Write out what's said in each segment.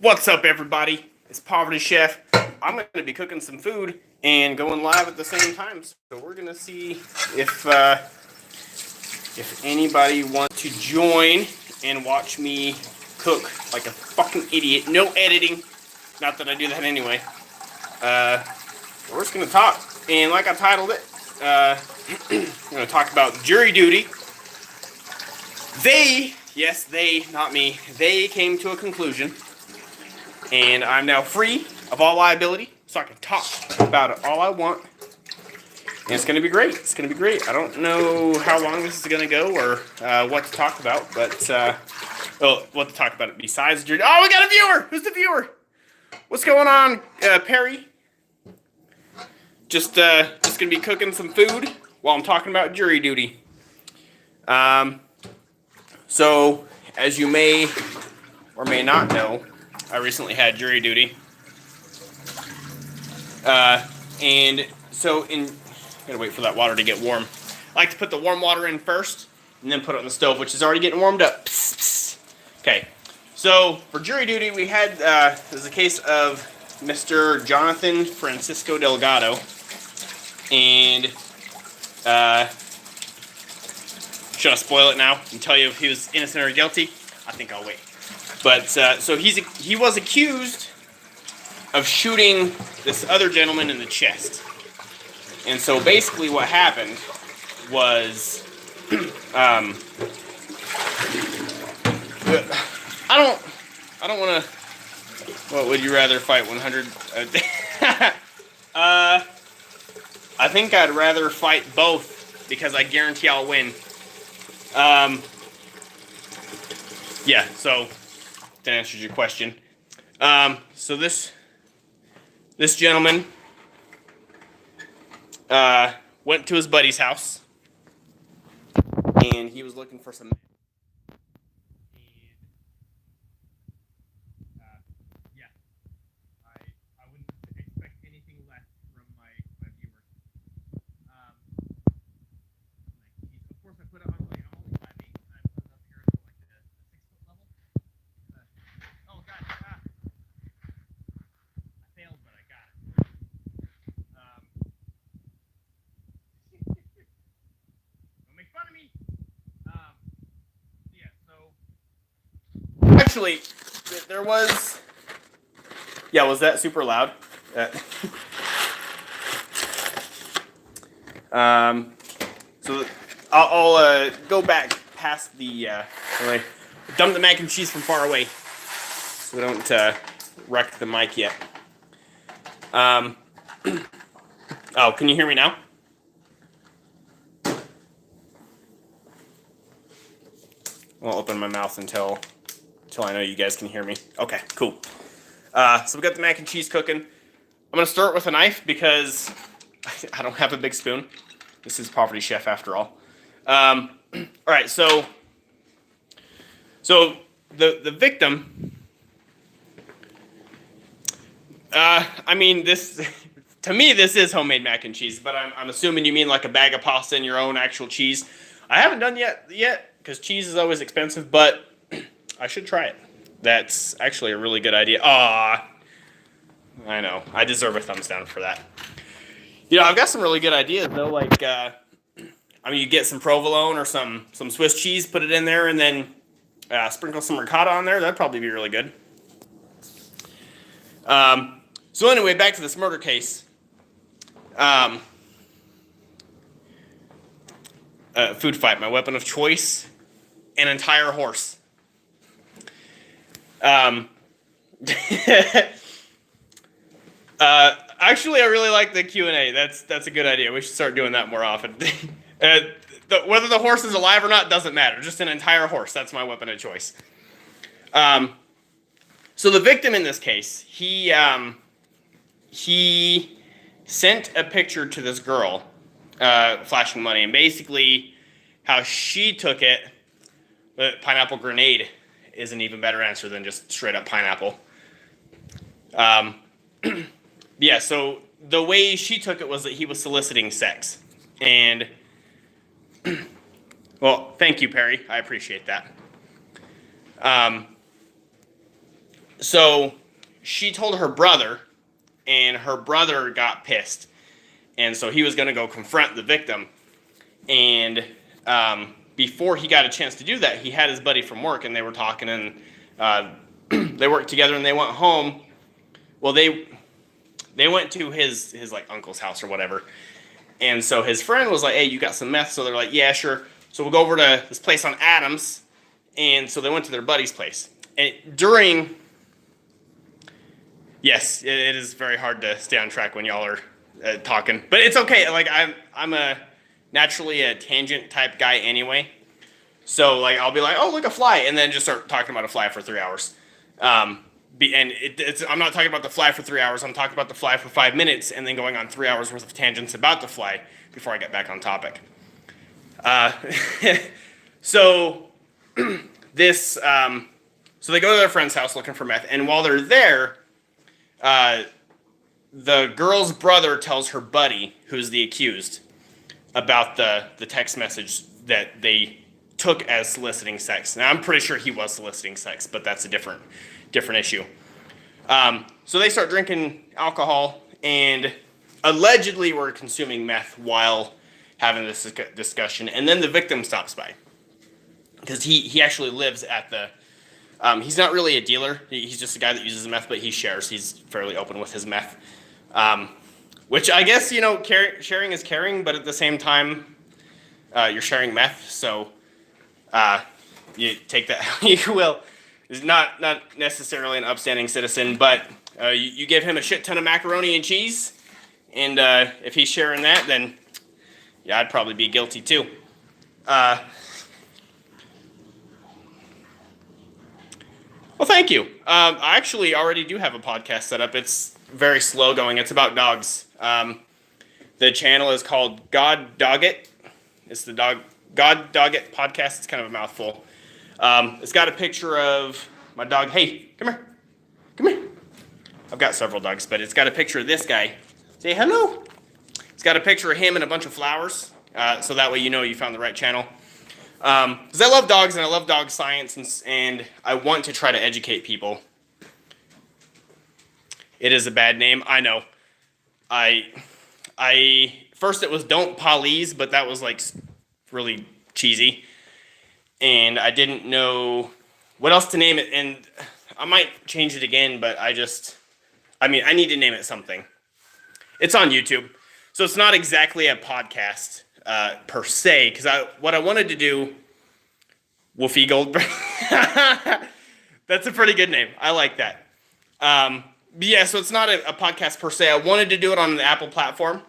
What's up, everybody? It's Poverty Chef. I'm going to be cooking some food and going live at the same time. So we're going to see if anybody wants to join and watch me cook like a fucking idiot. No editing. Not that I do that anyway. We're just going to talk. And like I titled it, I'm going to talk about jury duty. Yes, they, not me, they came to a conclusion. And I'm now free of all liability, so I can talk about it all I want. And it's going to be great. It's going to be great. I don't know how long this is going to go or what to talk about, but, what to talk about besides... Oh, we got a viewer! Who's the viewer? What's going on, Perry? Just going to be cooking some food while I'm talking about jury duty. So, as you may or may not know, I recently had jury duty. And so gotta wait for that water to get warm. I like to put the warm water in first and then put it on the stove, which is already getting warmed up. Psst, psst. Okay, so for jury duty, we had, there's a case of Mr. Jonathan Francisco Delgado. And, should I spoil it now and tell you if he was innocent or guilty? I think I'll wait. But, so he was accused of shooting this other gentleman in the chest. And so basically what happened was, I don't want to, what would you rather fight, 100? I think I'd rather fight both because I guarantee I'll win. Yeah, so that answers your question. So this gentleman went to his buddy's house, and he was looking for some. Yeah, I wouldn't expect anything less from my viewers. Of course, I put it on like I'm only 5'8", and I put it up here to like the 6-foot level. Oh god, I failed, but I got it. Don't make fun of me. Yeah, so actually, there was. Yeah, was that super loud? So I'll go back past the. Dump the mac and cheese from far away, so we don't wreck the mic yet. Oh, can you hear me now? I won't open my mouth until I know you guys can hear me. Okay, cool. So we got the mac and cheese cooking. I'm gonna start with a knife because I don't have a big spoon. This is Poverty Chef after all. All right, so the victim. I mean, this to me this is homemade mac and cheese, but I'm assuming you mean like a bag of pasta and your own actual cheese. I haven't done yet because cheese is always expensive, but I should try it. That's actually a really good idea. I know. I deserve a thumbs down for that. You know, I've got some really good ideas though. Like, you get some provolone or some Swiss cheese, put it in there, and then sprinkle some ricotta on there. That'd probably be really good. So anyway, back to this murder case. Food fight. My weapon of choice: an entire horse. Actually, I really like the Q&A. That's a good idea. We should start doing that more often. Whether the horse is alive or not doesn't matter. Just an entire horse. That's my weapon of choice. So the victim in this case, he sent a picture to this girl, flashing money, and basically how she took it. The pineapple grenade is an even better answer than just straight up pineapple. Yeah, so the way she took it was that he was soliciting sex. And, well, thank you, Perry. I appreciate that. So she told her brother, and her brother got pissed. And so he was going to go confront the victim. And before he got a chance to do that, he had his buddy from work, and they were talking, and they worked together, and they went home. Well, they went to his like uncle's house or whatever. And so his friend was like, "Hey, you got some meth?" So they're like, "Yeah, sure." So we'll go over to this place on Adams. And so they went to their buddy's place. And yes, it is very hard to stay on track when y'all are talking, but it's okay. Like I'm a naturally a tangent type guy anyway. So like I'll be like, "Oh, look, a fly," and then just start talking about a fly for 3 hours. I'm not talking about the fly for 3 hours. I'm talking about the fly for 5 minutes, and then going on 3 hours worth of tangents about the fly before I get back on topic. So this, so they go to their friend's house looking for meth, and while they're there, the girl's brother tells her buddy, who's the accused, about the text message that they took as soliciting sex. Now I'm pretty sure he was soliciting sex, but that's a different issue. So they start drinking alcohol and allegedly were consuming meth while having this discussion. And then the victim stops by because he actually lives at the. He's not really a dealer. He's just a guy that uses meth, but he shares. He's fairly open with his meth, which I guess sharing is caring, but at the same time, you're sharing meth, so you take that how you will. Is not necessarily an upstanding citizen, but you give him a shit ton of macaroni and cheese, and if he's sharing that, then yeah, I'd probably be guilty too. Well, thank you. I actually already do have a podcast set up. It's very slow going. It's about dogs. The channel is called God Dog It. It's the God Dog It podcast. It's kind of a mouthful. It's got a picture of my dog. Hey, come here. Come here. I've got several dogs, but it's got a picture of this guy. Say hello. It's got a picture of him and a bunch of flowers, so that way you know you found the right channel. Because I love dogs and I love dog science, and I want to try to educate people. It is a bad name, I know. I first it was Don't Police, but that was like really cheesy. And I didn't know what else to name it, and I might change it again, but I need to name it something. It's on YouTube, so it's not exactly a podcast per se, because what I wanted to do, Wolfie Goldberg, that's a pretty good name. I like that. Yeah, so it's not a podcast per se. I wanted to do it on the Apple platform,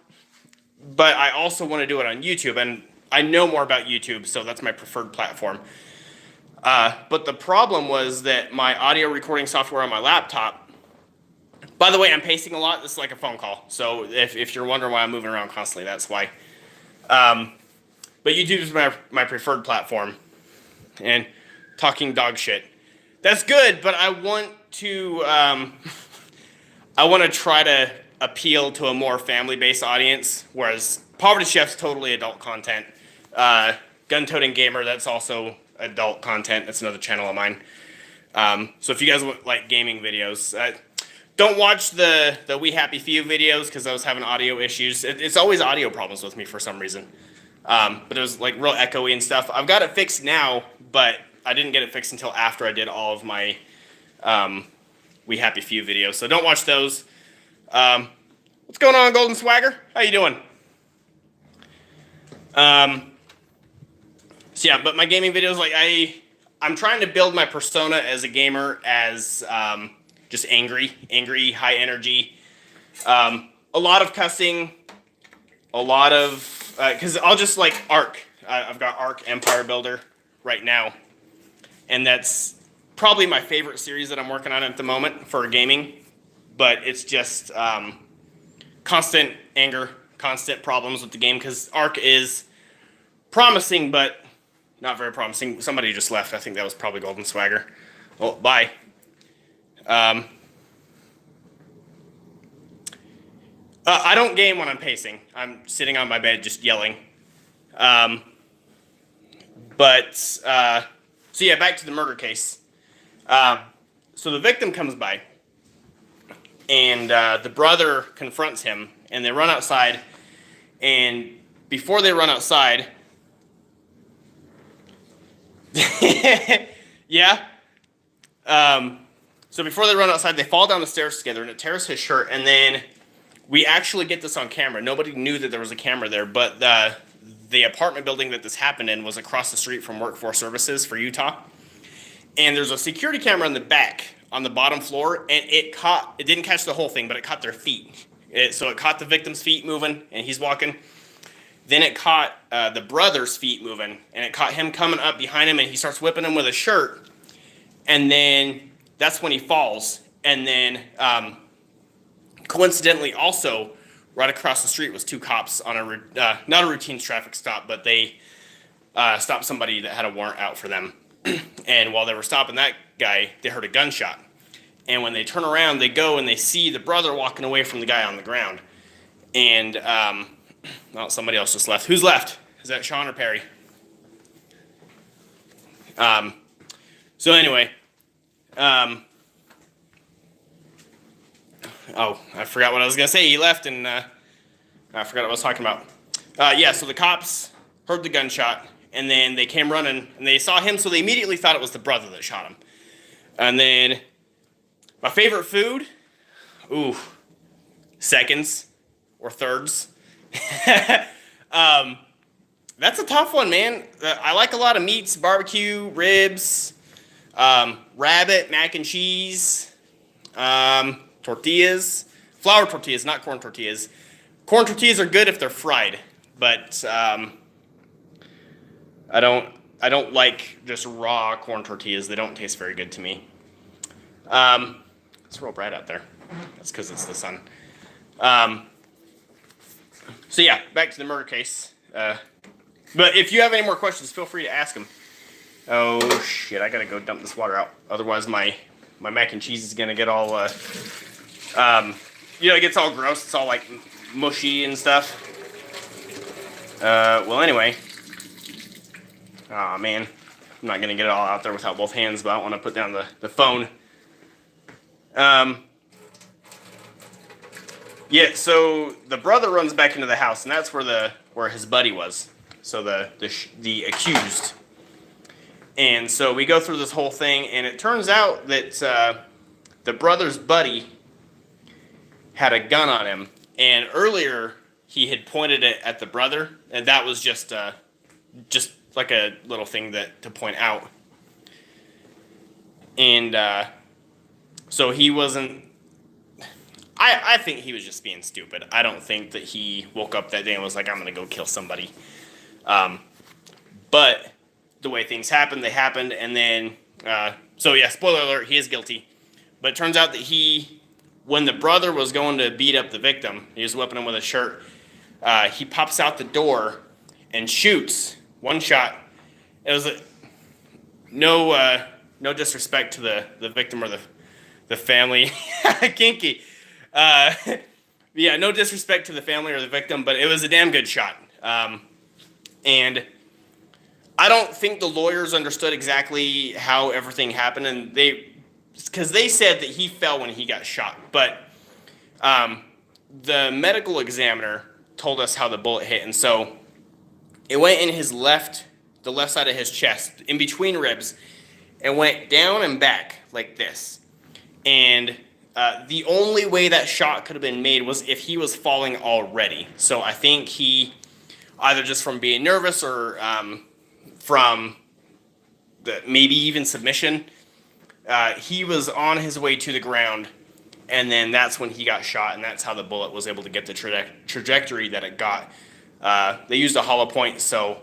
but I also want to do it on YouTube, and I know more about YouTube, so that's my preferred platform. But the problem was that my audio recording software on my laptop, by the way, I'm pacing a lot. This is like a phone call. So if you're wondering why I'm moving around constantly, that's why. But YouTube is my preferred platform. And talking dog shit. That's good, but I want to try to appeal to a more family-based audience, whereas Poverty Chef's totally adult content. Gun-Toting Gamer, that's also adult content. That's another channel of mine. So if you guys like gaming videos, don't watch the We Happy Few videos because I was having audio issues. It's always audio problems with me for some reason. But it was like real echoey and stuff. I've got it fixed now, but I didn't get it fixed until after I did all of my We Happy Few videos. So don't watch those. What's going on, Golden Swagger? How you doing? So yeah, but my gaming videos, like I'm trying to build my persona as a gamer as just angry, high energy, a lot of cussing, a lot of because I'll just like Ark. I've got Ark Empire Builder right now, and that's probably my favorite series that I'm working on at the moment for gaming. But it's just constant anger, constant problems with the game because Ark is promising, but not very promising. Somebody just left. I think that was probably Golden Swagger. Well, bye. I don't game when I'm pacing. I'm sitting on my bed just yelling. So yeah, back to the murder case. So the victim comes by, and the brother confronts him, and they run outside. And before they run outside, yeah. So before they run outside, they fall down the stairs together, and it tears his shirt. And then we actually get this on camera. Nobody knew that there was a camera there, but the apartment building that this happened in was across the street from Workforce Services for Utah. And there's a security camera in the back on the bottom floor, and it didn't catch the whole thing, but it caught their feet. So it caught the victim's feet moving, and he's walking. Then it caught the brother's feet moving, and it caught him coming up behind him, and he starts whipping him with a shirt. And then that's when he falls. And then coincidentally also, right across the street was two cops on not a routine traffic stop, but they stopped somebody that had a warrant out for them. And while they were stopping that guy, they heard a gunshot. And when they turn around, they go and they see the brother walking away from the guy on the ground. And well, somebody else just left. Who's left? Is that Sean or Perry? So anyway, oh, I forgot what I was gonna say. He left, and I forgot what I was talking about. Yeah, so the cops heard the gunshot, and then they came running, and they saw him, so they immediately thought it was the brother that shot him. And then my favorite food, seconds or thirds. That's a tough one, man. I like a lot of meats, barbecue, ribs, rabbit, mac and cheese, tortillas, flour tortillas, not corn tortillas. Corn tortillas are good if they're fried, but I don't like just raw corn tortillas. They don't taste very good to me. It's real bright out there. That's because it's the sun. So yeah, back to the murder case. But if you have any more questions, feel free to ask them. Oh shit, I gotta go dump this water out. Otherwise my mac and cheese is gonna get all, it gets all gross. It's all like mushy and stuff. Well anyway. Aw man, I'm not gonna get it all out there without both hands, but I don't wanna put down the phone. Yeah, so the brother runs back into the house, and that's where his buddy was. So the accused. And so we go through this whole thing, and it turns out that the brother's buddy had a gun on him, and earlier he had pointed it at the brother, and that was just like a little thing to point out. And so he wasn't. I think he was just being stupid. I don't think that he woke up that day and was like, I'm going to go kill somebody. But the way things happened, they happened. And then, so yeah, spoiler alert, he is guilty. But it turns out that when the brother was going to beat up the victim, he was whipping him with a shirt, he pops out the door and shoots one shot. It was no disrespect to the victim or the family. Kinky. Yeah, no disrespect to the family or the victim, but it was a damn good shot. And I don't think the lawyers understood exactly how everything happened, and because they said that he fell when he got shot, but the medical examiner told us how the bullet hit, and so it went in the left side of his chest, in between ribs, and went down and back like this. And the only way that shot could have been made was if he was falling already. So I think he, either just from being nervous or from maybe even submission, he was on his way to the ground, and then that's when he got shot, and that's how the bullet was able to get the trajectory that it got. They used a hollow point, so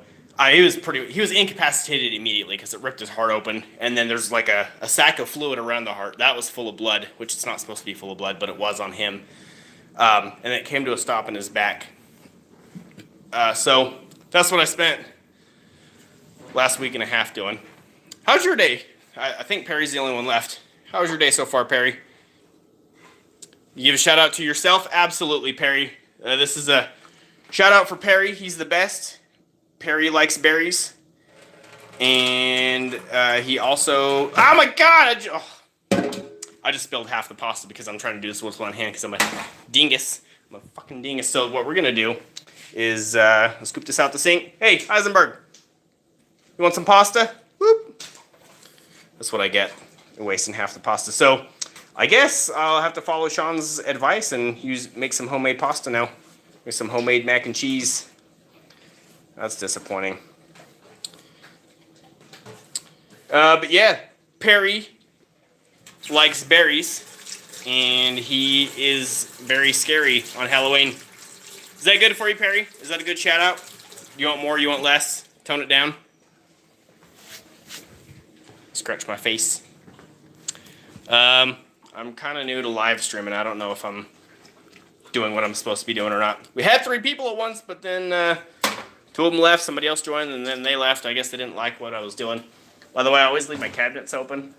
he was incapacitated immediately because it ripped his heart open, and then there's like a sack of fluid around the heart. That was full of blood, which it's not supposed to be full of blood, but it was on him. And it came to a stop in his back. So that's what I spent last week and a half doing. How's your day? I think Perry's the only one left. How was your day so far, Perry? You give a shout out to yourself? Absolutely, Perry. This is a shout out for Perry. He's the best. Perry likes berries. And he also... Oh my god! I just spilled half the pasta because I'm trying to do this with one hand because I'm a dingus. I'm a fucking dingus. So what we're going to do is scoop this out the sink. Hey, Eisenberg, you want some pasta? Whoop. That's what I get, wasting half the pasta. So I guess I'll have to follow Sean's advice and make some homemade pasta now. With some homemade mac and cheese. That's disappointing. But yeah, Perry likes berries, and he is very scary on Halloween. Is that good for you, Perry? Is that a good shout out? You want more? You want less? Tone it down. Scratch my face. I'm kind of new to live streaming. I don't know if I'm doing what I'm supposed to be doing or not. We had 3 people at once, but then 2 of them left. Somebody else joined, and then they left. I guess they didn't like what I was doing. By the way, I always leave my cabinets open.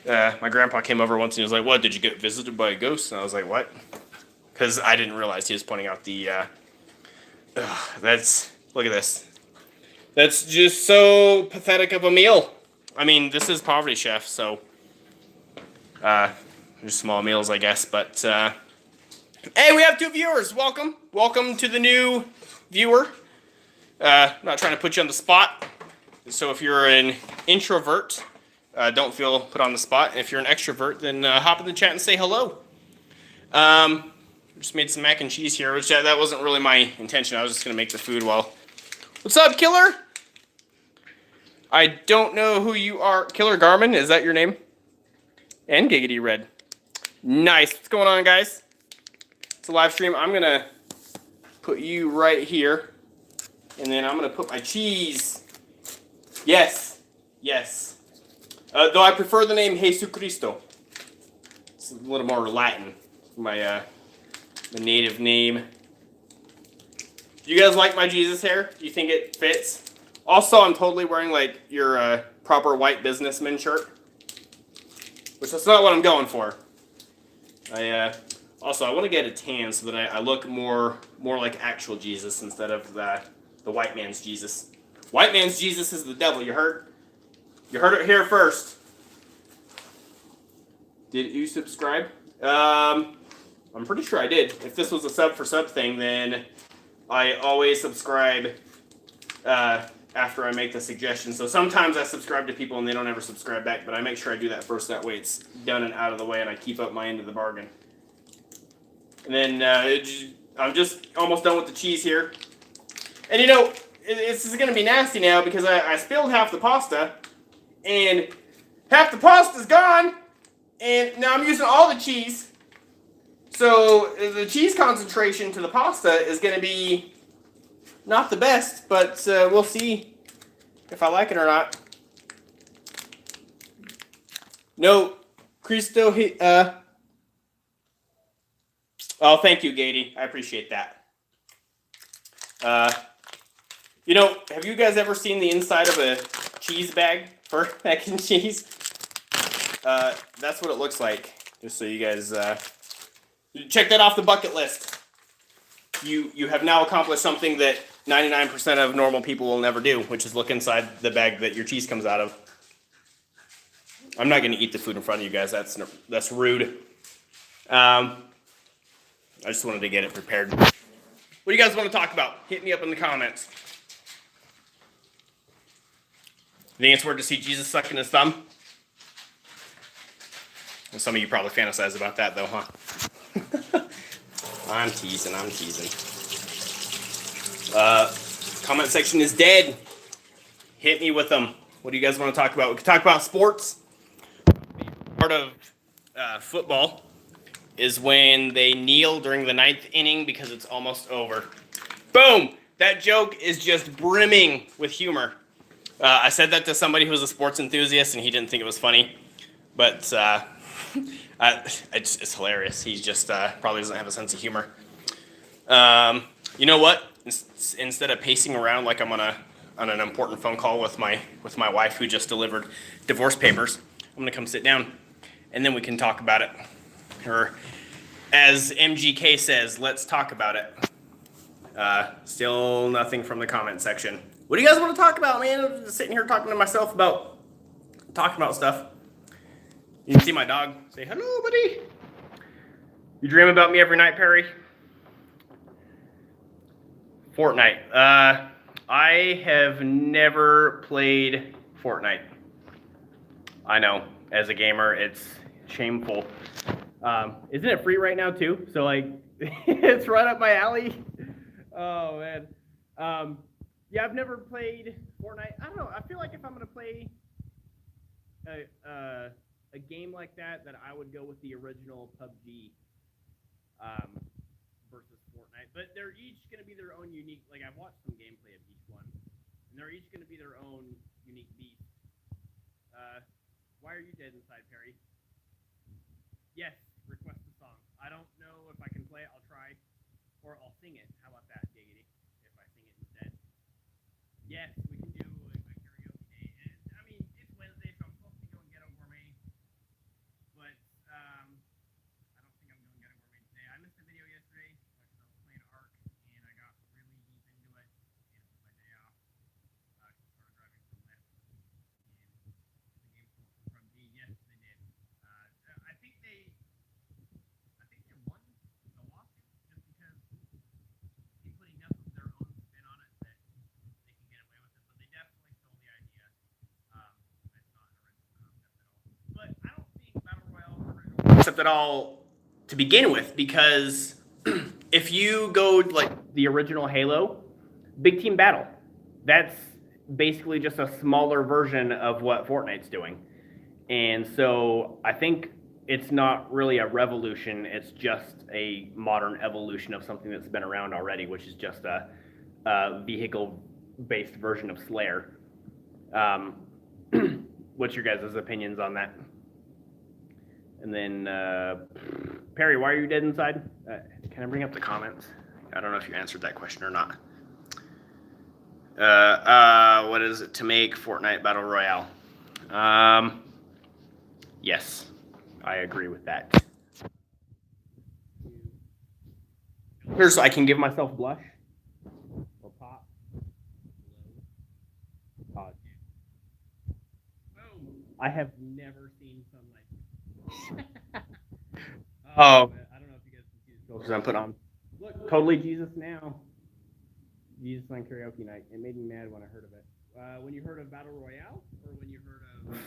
My grandpa came over once and he was like, "What, did you get visited by a ghost?" And I was like, "What?" Because I didn't realize he was pointing out the, look at this. That's just so pathetic of a meal. I mean, this is Poverty Chef, so, just small meals, I guess, but, hey, we have 2 viewers. Welcome. Welcome to the new viewer. I'm not trying to put you on the spot. So if you're an introvert, don't feel put on the spot. If you're an extrovert, then hop in the chat and say hello. Just made some mac and cheese here, which that wasn't really my intention. I was just going to make the food while... What's up, Killer? I don't know who you are. Killer Garmin, is that your name? And Giggity Red. Nice. What's going on, guys? It's a live stream. I'm going to put you right here. And then I'm going to put my cheese. Yes. Yes. Though I prefer the name Jesus Cristo. It's a little more Latin. My native name. Do you guys like my Jesus hair? Do you think it fits? Also, I'm totally wearing like your proper white businessman shirt. Which that's not what I'm going for. I want to get a tan so that I look more like actual Jesus instead of the white man's Jesus. White man's Jesus is the devil, you heard? You heard it here first. Did you subscribe? I'm pretty sure I did. If this was a sub for sub thing, then I always subscribe after I make the suggestion. So sometimes I subscribe to people and they don't ever subscribe back, but I make sure I do that first. That way it's done and out of the way and I keep up my end of the bargain. And then I'm just almost done with the cheese here. And you know, this is going to be nasty now because I spilled half the pasta and half the pasta's gone and now I'm using all the cheese. So the cheese concentration to the pasta is going to be not the best, but we'll see if I like it or not. No, Cristo. Oh, thank you, Gady. I appreciate that. You know, have you guys ever seen the inside of a cheese bag for mac and cheese? That's what it looks like. Just so you guys check that off the bucket list. You have now accomplished something that 99% of normal people will never do, which is look inside the bag that your cheese comes out of. I'm not going to eat the food in front of you guys. That's rude. I just wanted to get it prepared. What do you guys want to talk about? Hit me up in the comments. You think it's weird to see Jesus sucking his thumb? Well, some of you probably fantasize about that, though, huh? I'm teasing. Comment section is dead. Hit me with them. What do you guys want to talk about? We can talk about sports. Part of football is when they kneel during the 9th inning because it's almost over. Boom! That joke is just brimming with humor. I said that to somebody who was a sports enthusiast, and he didn't think it was funny. But it's hilarious. He's just probably doesn't have a sense of humor. You know what? Instead of pacing around like I'm on an important phone call with my wife who just delivered divorce papers, I'm gonna come sit down, and then we can talk about it. Or, as MGK says, let's talk about it. Still nothing from the comment section. What do you guys want to talk about, man? I'm just sitting here talking to myself about talking about stuff. You can see my dog. Say hello, buddy. You dream about me every night, Perry? Fortnite. I have never played Fortnite. I know, as a gamer, it's shameful. Isn't it free right now too? So like, it's right up my alley. Oh man. Yeah, I've never played Fortnite. I don't know. I feel like if I'm gonna play a game like that I would go with the original PUBG versus Fortnite. But they're each gonna be their own unique. Like I've watched some gameplay of each one, and they're each gonna be their own unique beast. Why are you dead inside, Perry? Yes, request a song. I don't know if I can play it. I'll try, or I'll sing it. How about that, Giggity? If I sing it instead. Yes, we can do a karaoke day. And, I mean, it's Wednesday, so I'm supposed to be going Ghetto Gourmet. But I don't think I'm going Ghetto Gourmet today. I missed a video yesterday because I was playing Ark, and I got really deep into it. And it was my day off. I started driving from left. And the game from PUBG, yes, they did. I think they won the lawsuit just because they put enough of their own spin on it that they can get away with it. But they definitely stole the idea. It's not an original concept at all. But I don't think Battle Royale is an original concept at all to begin with, because if you go like the original Halo, big team battle, that's basically just a smaller version of what Fortnite's doing. And so I think it's not really a revolution, it's just a modern evolution of something that's been around already, which is just a vehicle-based version of Slayer. What's your guys' opinions on that? And then, Perry, why are you dead inside? Can I bring up the comments? I don't know if you answered that question or not. What is it to make Fortnite Battle Royale? Yes, I agree with that. Here's so I can give myself blush or pop. Boom. I have never seen sunlight. Oh, I don't know if you guys can see the filters I'm putting on. Look, totally Jesus now. Jesus on karaoke night. It made me mad when I heard of it. When you heard of Battle Royale, or when you heard of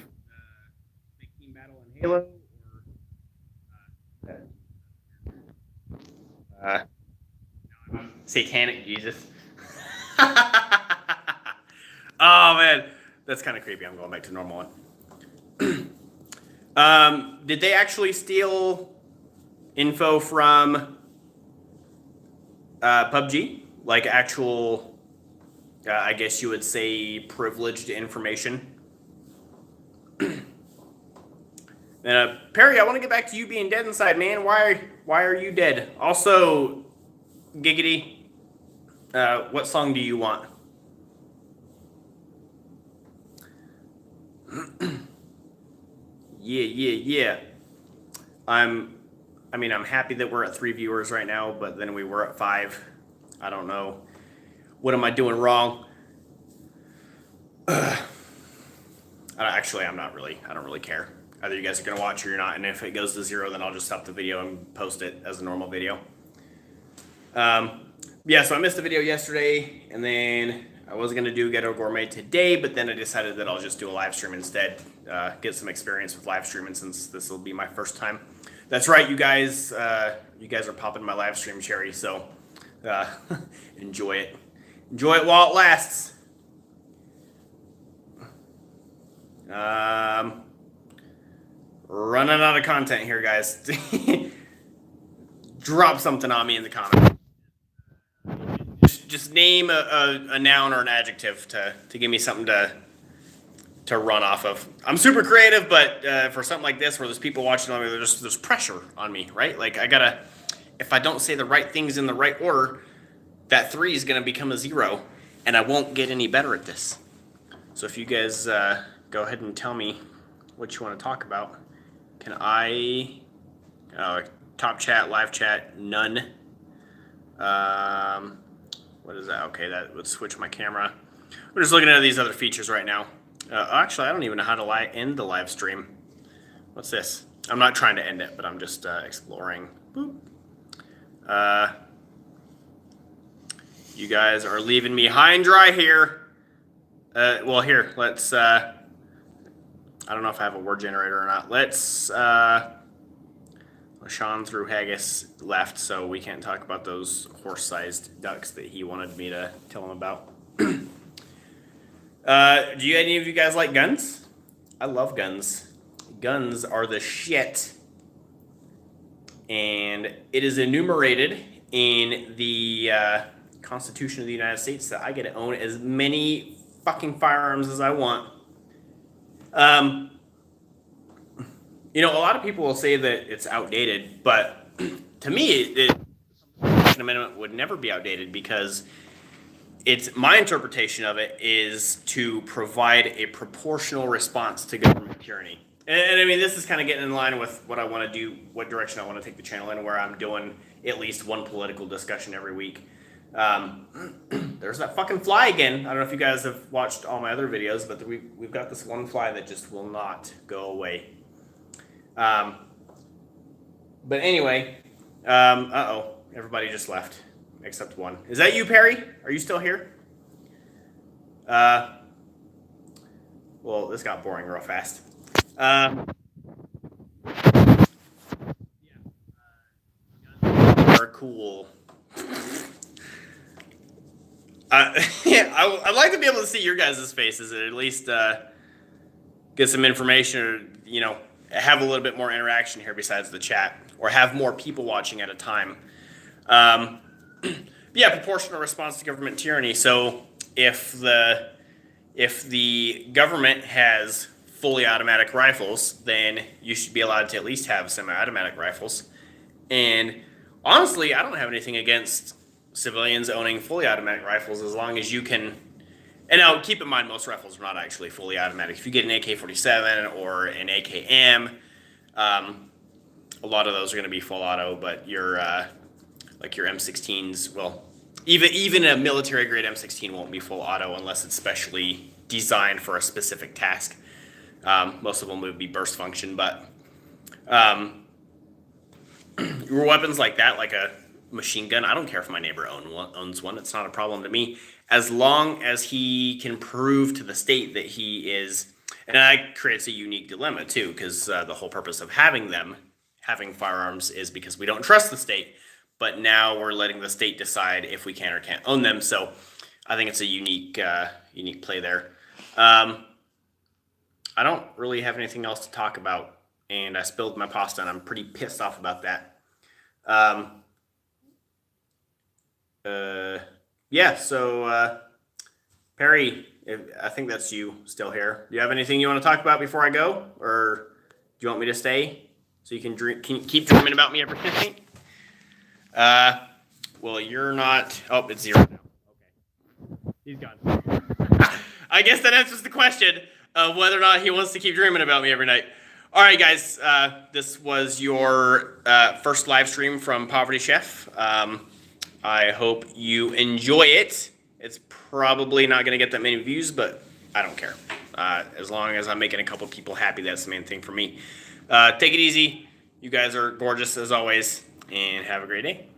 Big Team Battle in Halo, or Satanic Jesus. Oh man, that's kind of creepy. I'm going back to normal one. Did they actually steal info from PUBG? Like actual, I guess you would say, privileged information? And Perry, I want to get back to you being dead inside, man. Why are you dead? Also, Giggity, what song do you want? Yeah. I'm happy that we're at 3 viewers right now, but then we were at 5. I don't know. What am I doing wrong? Actually, I'm not really. I don't really care. Either you guys are going to watch or you're not, and if it goes to 0, then I'll just stop the video and post it as a normal video. Yeah, so I missed the video yesterday, and then I was going to do Ghetto Gourmet today, but then I decided that I'll just do a live stream instead, get some experience with live streaming since this will be my first time. That's right, you guys are popping my live stream cherry, so enjoy it. Enjoy it while it lasts. Running out of content here, guys. Drop something on me in the comments. Just name a noun or an adjective to give me something to run off of. I'm super creative, but for something like this where there's people watching on me, there's pressure on me, right? Like if I don't say the right things in the right order, that 3 is gonna become a 0, and I won't get any better at this. So if you guys go ahead and tell me what you want to talk about. Can I top chat, live chat, none. What is that? Okay, that would switch my camera. We're just looking at these other features right now. Actually, I don't even know how to end the live stream. What's this? I'm not trying to end it, but I'm just exploring. Boop. You guys are leaving me high and dry here. Well, here, let's... I don't know if I have a word generator or not. Let's... Sean through Haggis left, so we can't talk about those horse-sized ducks that he wanted me to tell him about. Do any of you guys like guns? I love guns. Guns are the shit. And it is enumerated in the Constitution of the United States that I get to own as many fucking firearms as I want. You know, a lot of people will say that it's outdated, but to me, the Second Amendment would never be outdated because it's my interpretation of it is to provide a proportional response to government tyranny. And I mean, this is kind of getting in line with what I want to do, what direction I want to take the channel in, where I'm doing at least one political discussion every week. There's that fucking fly again. I don't know if you guys have watched all my other videos, but we've got this one fly that just will not go away. But anyway, uh-oh, everybody just left, except one. Is that you, Perry? Are you still here? Well, this got boring real fast. Are cool. Yeah, I'd like to be able to see your guys' faces and at least get some information or, you know, have a little bit more interaction here besides the chat, or have more people watching at a time. Yeah, proportional response to government tyranny. So if the government has fully automatic rifles, then you should be allowed to at least have semi-automatic rifles. And honestly, I don't have anything against civilians owning fully automatic rifles as long as you can. And now, keep in mind, most rifles are not actually fully automatic. If you get an AK-47 or an AKM, a lot of those are going to be full auto. But your like your M16s, well, even a military-grade M16 won't be full auto unless it's specially designed for a specific task. Most of them would be burst function, but your weapons like that, like a machine gun, I don't care if my neighbor owns one. It's not a problem to me, as long as he can prove to the state that he is. And that creates a unique dilemma too, because the whole purpose of having firearms is because we don't trust the state. But now we're letting the state decide if we can or can't own them. So I think it's a unique play there. I don't really have anything else to talk about, and I spilled my pasta, and I'm pretty pissed off about that. Yeah, so Perry, I think that's you still here. Do you have anything you want to talk about before I go, or do you want me to stay so you can keep dreaming about me every night? Well, you're not. Oh, it's 0 now. Okay, he's gone. I guess that answers the question of whether or not he wants to keep dreaming about me every night. All right, guys, this was your first live stream from Poverty Chef. I hope you enjoy it. It's probably not going to get that many views, but I don't care. As long as I'm making a couple people happy, that's the main thing for me. Take it easy. You guys are gorgeous as always, and have a great day.